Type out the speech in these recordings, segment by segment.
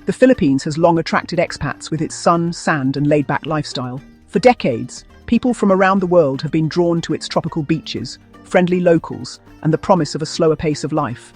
The Philippines has long attracted expats with its sun, sand, and laid-back lifestyle. For decades, people from around the world have been drawn to its tropical beaches, friendly locals, and the promise of a slower pace of life.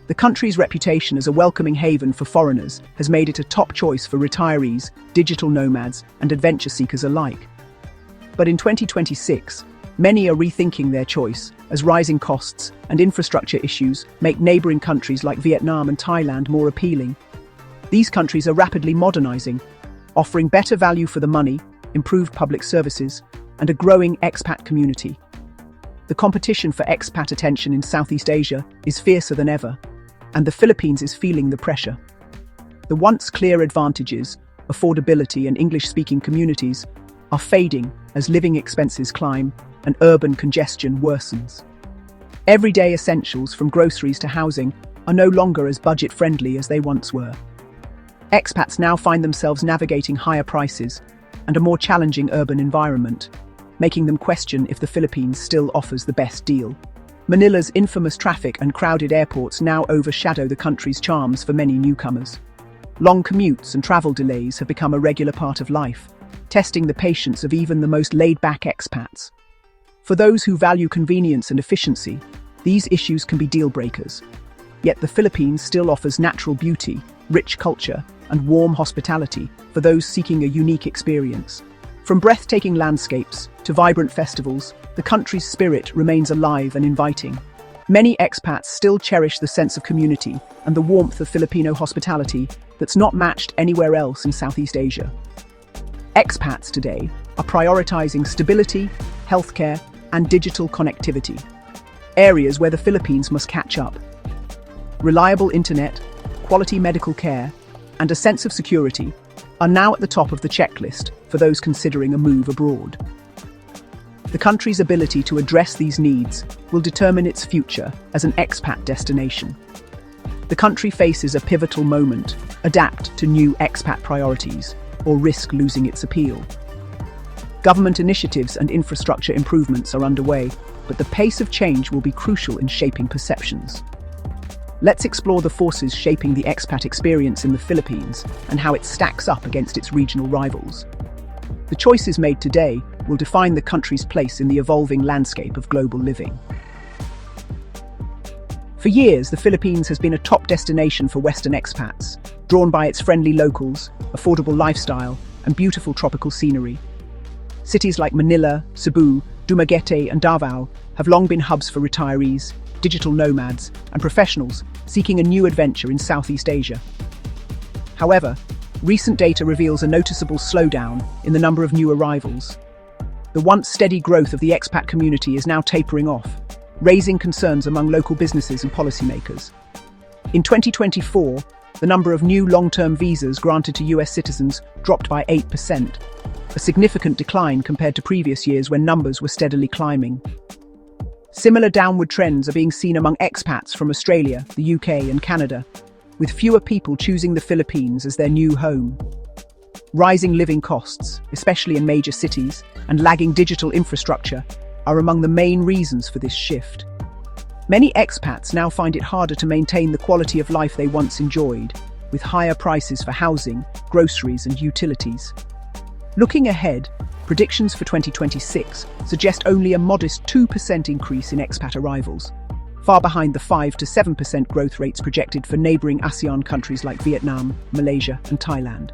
The country's reputation as a welcoming haven for foreigners has made it a top choice for retirees, digital nomads, and adventure seekers alike. But in 2026, many are rethinking their choice as rising costs and infrastructure issues make neighboring countries like Vietnam and Thailand more appealing. These countries are rapidly modernizing, offering better value for the money, improved public services, and a growing expat community. The competition for expat attention in Southeast Asia is fiercer than ever, and the Philippines is feeling the pressure. The once clear advantages, affordability, and English-speaking communities are fading as living expenses climb and urban congestion worsens. Everyday essentials from groceries to housing are no longer as budget-friendly as they once were. Expats now find themselves navigating higher prices and a more challenging urban environment, making them question if the Philippines still offers the best deal. Manila's infamous traffic and crowded airports now overshadow the country's charms for many newcomers. Long commutes and travel delays have become a regular part of life, testing the patience of even the most laid-back expats. For those who value convenience and efficiency, these issues can be deal-breakers. Yet the Philippines still offers natural beauty, rich culture, and warm hospitality for those seeking a unique experience. From breathtaking landscapes to vibrant festivals, the country's spirit remains alive and inviting. Many expats still cherish the sense of community and the warmth of Filipino hospitality that's not matched anywhere else in Southeast Asia. Expats today are prioritizing stability, healthcare, and digital connectivity, areas where the Philippines must catch up. Reliable internet, quality medical care, and a sense of security are now at the top of the checklist for those considering a move abroad. The country's ability to address these needs will determine its future as an expat destination. The country faces a pivotal moment: adapt to new expat priorities or risk losing its appeal. Government initiatives and infrastructure improvements are underway, but the pace of change will be crucial in shaping perceptions. Let's explore the forces shaping the expat experience in the Philippines and how it stacks up against its regional rivals. The choices made today will define the country's place in the evolving landscape of global living. For years, the Philippines has been a top destination for Western expats, drawn by its friendly locals, affordable lifestyle, and beautiful tropical scenery. Cities like Manila, Cebu, Dumaguete, and Davao have long been hubs for retirees, digital nomads, and professionals seeking a new adventure in Southeast Asia. However, recent data reveals a noticeable slowdown in the number of new arrivals. The once steady growth of the expat community is now tapering off, raising concerns among local businesses and policymakers. In 2024, the number of new long-term visas granted to US citizens dropped by 8%, a significant decline compared to previous years when numbers were steadily climbing. Similar downward trends are being seen among expats from Australia, the UK, and Canada, with fewer people choosing the Philippines as their new home. Rising living costs, especially in major cities, and lagging digital infrastructure are among the main reasons for this shift. Many expats now find it harder to maintain the quality of life they once enjoyed, with higher prices for housing, groceries, and utilities. Looking ahead, predictions for 2026 suggest only a modest 2% increase in expat arrivals, far behind the 5 to 7% growth rates projected for neighboring ASEAN countries like Vietnam, Malaysia, and Thailand.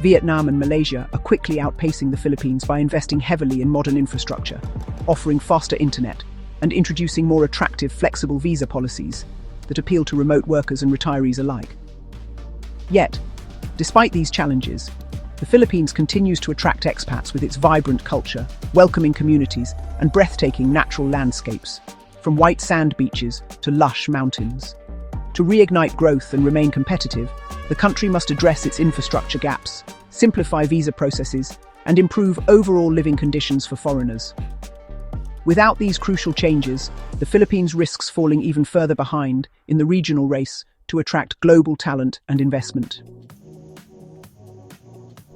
Vietnam and Malaysia are quickly outpacing the Philippines by investing heavily in modern infrastructure, offering faster internet, and introducing more attractive, flexible visa policies that appeal to remote workers and retirees alike. Yet, despite these challenges, the Philippines continues to attract expats with its vibrant culture, welcoming communities, and breathtaking natural landscapes, from white sand beaches to lush mountains. To reignite growth and remain competitive, the country must address its infrastructure gaps, simplify visa processes, and improve overall living conditions for foreigners. Without these crucial changes, the Philippines risks falling even further behind in the regional race to attract global talent and investment.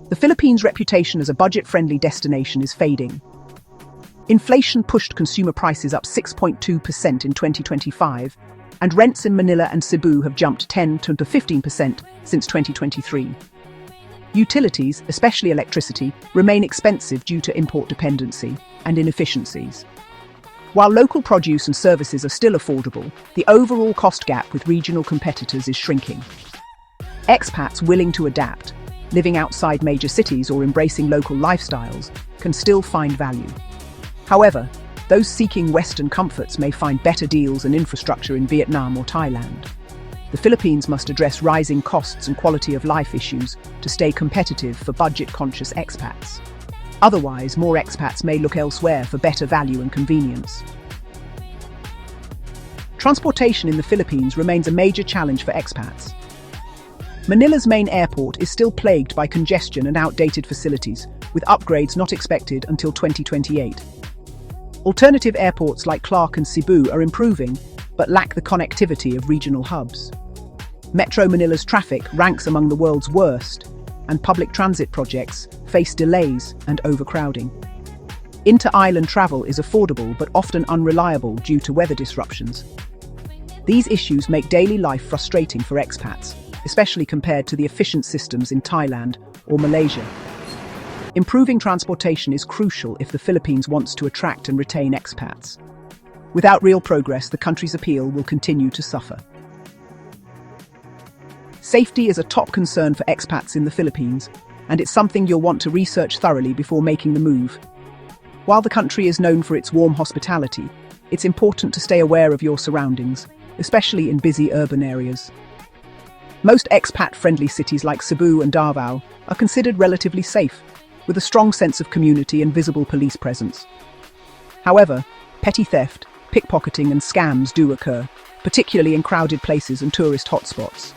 The Philippines' reputation as a budget-friendly destination is fading. Inflation pushed consumer prices up 6.2% in 2025, and rents in Manila and Cebu have jumped 10 to 15% since 2023. Utilities, especially electricity, remain expensive due to import dependency and inefficiencies. While local produce and services are still affordable, the overall cost gap with regional competitors is shrinking. Expats willing to adapt, living outside major cities or embracing local lifestyles, can still find value. However, those seeking Western comforts may find better deals and infrastructure in Vietnam or Thailand. The Philippines must address rising costs and quality of life issues to stay competitive for budget-conscious expats. Otherwise, more expats may look elsewhere for better value and convenience. Transportation in the Philippines remains a major challenge for expats. Manila's main airport is still plagued by congestion and outdated facilities, with upgrades not expected until 2028. Alternative airports like Clark and Cebu are improving, but lack the connectivity of regional hubs. Metro Manila's traffic ranks among the world's worst, and public transit projects face delays and overcrowding. Inter-island travel is affordable but often unreliable due to weather disruptions. These issues make daily life frustrating for expats, especially compared to the efficient systems in Thailand or Malaysia. Improving transportation is crucial if the Philippines wants to attract and retain expats. Without real progress, the country's appeal will continue to suffer. Safety is a top concern for expats in the Philippines, and it's something you'll want to research thoroughly before making the move. While the country is known for its warm hospitality, it's important to stay aware of your surroundings, especially in busy urban areas. Most expat-friendly cities like Cebu and Davao are considered relatively safe, with a strong sense of community and visible police presence. However, petty theft, pickpocketing and scams do occur, particularly in crowded places and tourist hotspots.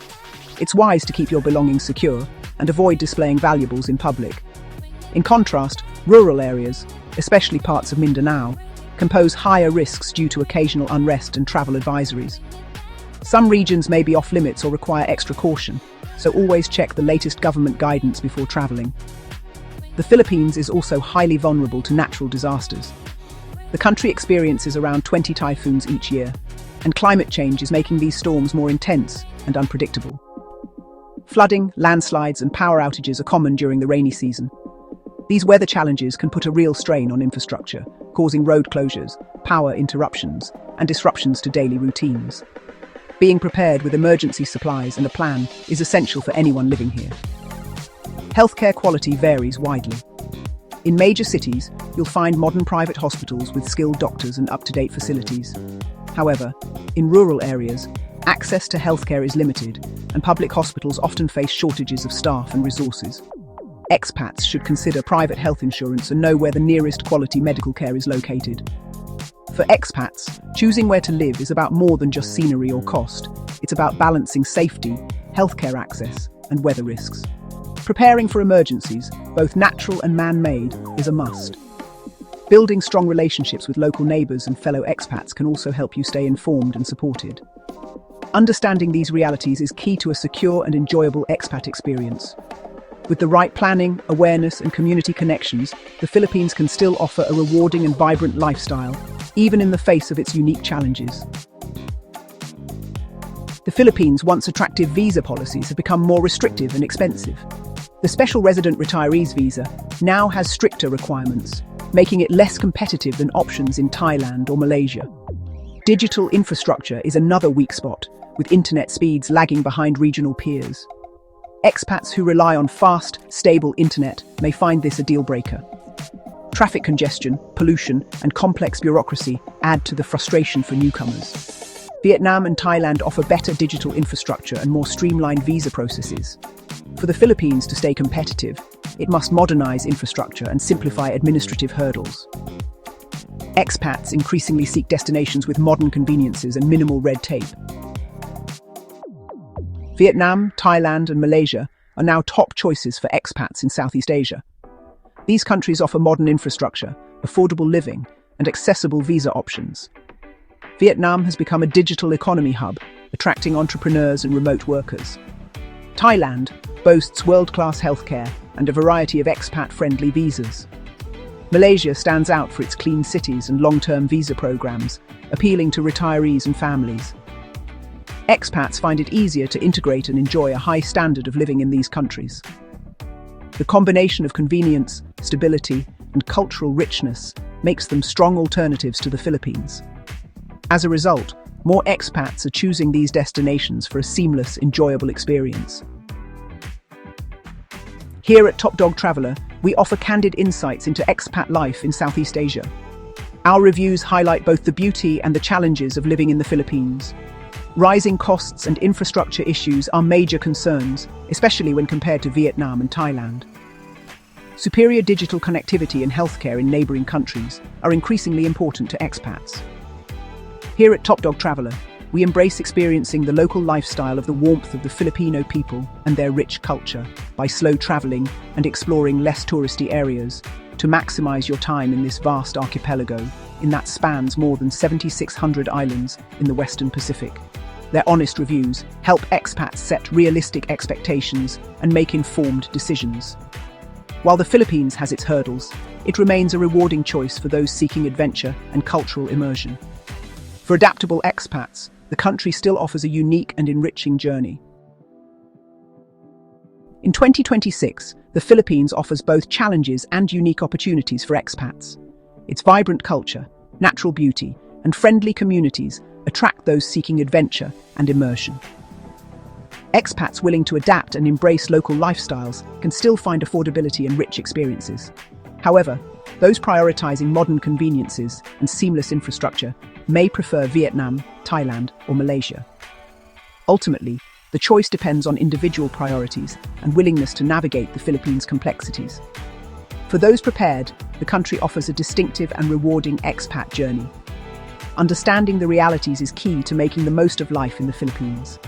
It's wise to keep your belongings secure and avoid displaying valuables in public. In contrast, rural areas, especially parts of Mindanao, can pose higher risks due to occasional unrest and travel advisories. Some regions may be off-limits or require extra caution, so always check the latest government guidance before traveling. The Philippines is also highly vulnerable to natural disasters. The country experiences around 20 typhoons each year, and climate change is making these storms more intense and unpredictable. Flooding, landslides, and power outages are common during the rainy season. These weather challenges can put a real strain on infrastructure, causing road closures, power interruptions, and disruptions to daily routines. Being prepared with emergency supplies and a plan is essential for anyone living here. Healthcare quality varies widely. In major cities, you'll find modern private hospitals with skilled doctors and up-to-date facilities. However, in rural areas, access to healthcare is limited, and public hospitals often face shortages of staff and resources. Expats should consider private health insurance and know where the nearest quality medical care is located. For expats, choosing where to live is about more than just scenery or cost. It's about balancing safety, healthcare access, and weather risks. Preparing for emergencies, both natural and man-made, is a must. Building strong relationships with local neighbours and fellow expats can also help you stay informed and supported. Understanding these realities is key to a secure and enjoyable expat experience. With the right planning, awareness, and community connections, the Philippines can still offer a rewarding and vibrant lifestyle, even in the face of its unique challenges. The Philippines' once attractive visa policies have become more restrictive and expensive. The Special Resident Retirees Visa now has stricter requirements, making it less competitive than options in Thailand or Malaysia. Digital infrastructure is another weak spot, with internet speeds lagging behind regional peers. Expats who rely on fast, stable internet may find this a deal-breaker. Traffic congestion, pollution, and complex bureaucracy add to the frustration for newcomers. Vietnam and Thailand offer better digital infrastructure and more streamlined visa processes. For the Philippines to stay competitive, it must modernize infrastructure and simplify administrative hurdles. Expats increasingly seek destinations with modern conveniences and minimal red tape. Vietnam, Thailand, and Malaysia are now top choices for expats in Southeast Asia. These countries offer modern infrastructure, affordable living, and accessible visa options. Vietnam has become a digital economy hub, attracting entrepreneurs and remote workers. Thailand boasts world-class healthcare and a variety of expat-friendly visas. Malaysia stands out for its clean cities and long-term visa programs, appealing to retirees and families. Expats find it easier to integrate and enjoy a high standard of living in these countries. The combination of convenience, stability, and cultural richness makes them strong alternatives to the Philippines. As a result, more expats are choosing these destinations for a seamless, enjoyable experience. Here at Top Dog Traveller, we offer candid insights into expat life in Southeast Asia. Our reviews highlight both the beauty and the challenges of living in the Philippines. Rising costs and infrastructure issues are major concerns, especially when compared to Vietnam and Thailand. Superior digital connectivity and healthcare in neighbouring countries are increasingly important to expats. Here at Top Dog Traveller, we embrace experiencing the local lifestyle of the warmth of the Filipino people and their rich culture by slow travelling and exploring less touristy areas to maximise your time in this vast archipelago that spans more than 7,600 islands in the Western Pacific. Their honest reviews help expats set realistic expectations and make informed decisions. While the Philippines has its hurdles, it remains a rewarding choice for those seeking adventure and cultural immersion. For adaptable expats, the country still offers a unique and enriching journey. In 2026, the Philippines offers both challenges and unique opportunities for expats. Its vibrant culture, natural beauty, and friendly communities attract those seeking adventure and immersion. Expats willing to adapt and embrace local lifestyles can still find affordability and rich experiences. However, those prioritizing modern conveniences and seamless infrastructure may prefer Vietnam, Thailand, or Malaysia. Ultimately, the choice depends on individual priorities and willingness to navigate the Philippines' complexities. For those prepared, the country offers a distinctive and rewarding expat journey. Understanding the realities is key to making the most of life in the Philippines.